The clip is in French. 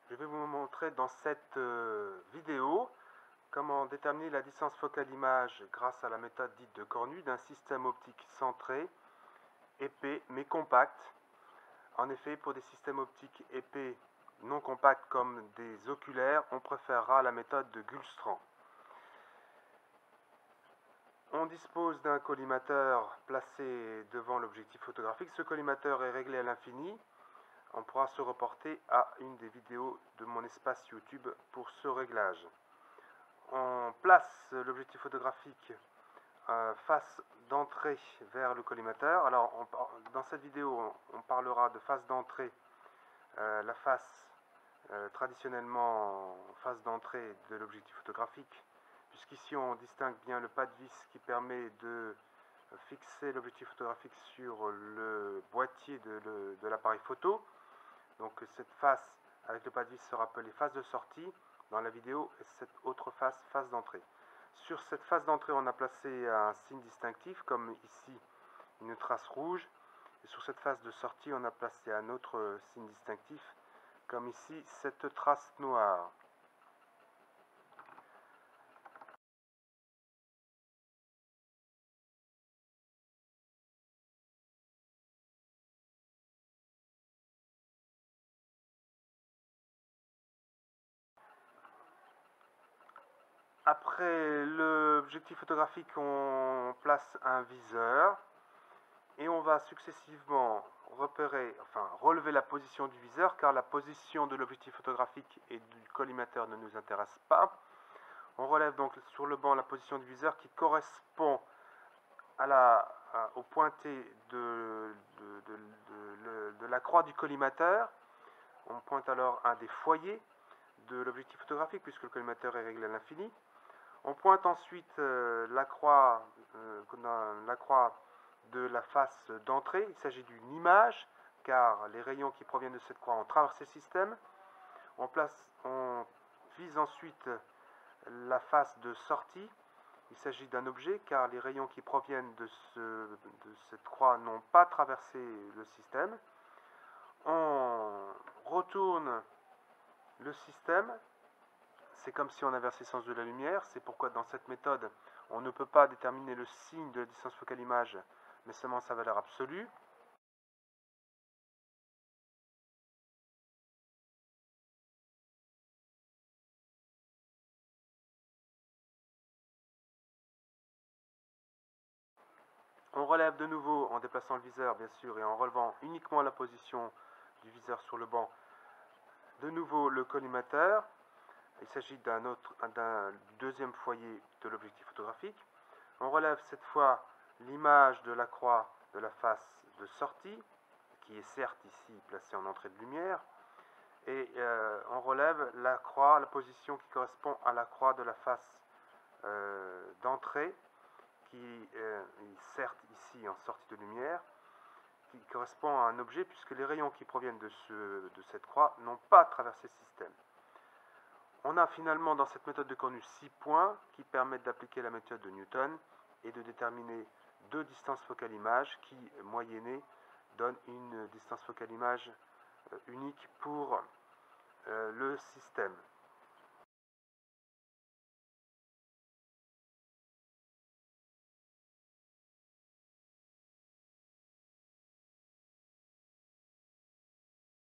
Je vais vous montrer dans cette vidéo comment déterminer la distance focale image grâce à la méthode dite de Cornu d'un système optique centré, épais mais compact. En effet, pour des systèmes optiques épais non compacts comme des oculaires, on préférera la méthode de Gullstrand. On dispose d'un collimateur placé devant l'objectif photographique. Ce collimateur est réglé à l'infini. On pourra se reporter à une des vidéos de mon espace YouTube pour ce réglage. On place l'objectif photographique face d'entrée vers le collimateur. Alors, dans cette vidéo, on parlera de face d'entrée, la face traditionnellement face d'entrée de l'objectif photographique, puisqu'ici on distingue bien le pas de vis qui permet de fixer l'objectif photographique sur le boîtier de l'appareil photo. Donc cette face avec le pas de vis sera appelée face de sortie dans la vidéo, et cette autre face, face d'entrée. Sur cette face d'entrée, on a placé un signe distinctif, comme ici une trace rouge, et sur cette face de sortie, on a placé un autre signe distinctif, comme ici cette trace noire. Après l'objectif photographique, on place un viseur et on va successivement relever la position du viseur, car la position de l'objectif photographique et du collimateur ne nous intéresse pas. On relève donc sur le banc la position du viseur qui correspond au pointé de la croix du collimateur. On pointe alors un des foyers de l'objectif photographique puisque le collimateur est réglé à l'infini. On pointe ensuite la croix de la face d'entrée. Il s'agit d'une image car les rayons qui proviennent de cette croix ont traversé le système. On vise ensuite la face de sortie. Il s'agit d'un objet car les rayons qui proviennent de cette croix n'ont pas traversé le système. On retourne le système. C'est comme si on inversait le sens de la lumière. C'est pourquoi dans cette méthode, on ne peut pas déterminer le signe de la distance focale image, mais seulement sa valeur absolue. On relève de nouveau en déplaçant le viseur, bien sûr, et en relevant uniquement la position du viseur sur le banc, de nouveau le collimateur. Il s'agit d'un deuxième foyer de l'objectif photographique. On relève cette fois l'image de la croix de la face de sortie, qui est certes ici placée en entrée de lumière, et on relève la position qui correspond à la croix de la face d'entrée, qui est certes ici en sortie de lumière, qui correspond à un objet puisque les rayons qui proviennent de cette croix n'ont pas traversé le système. On a finalement dans cette méthode de Cornu 6 points qui permettent d'appliquer la méthode de Newton et de déterminer deux distances focales image qui, moyennées, donnent une distance focale image unique pour le système.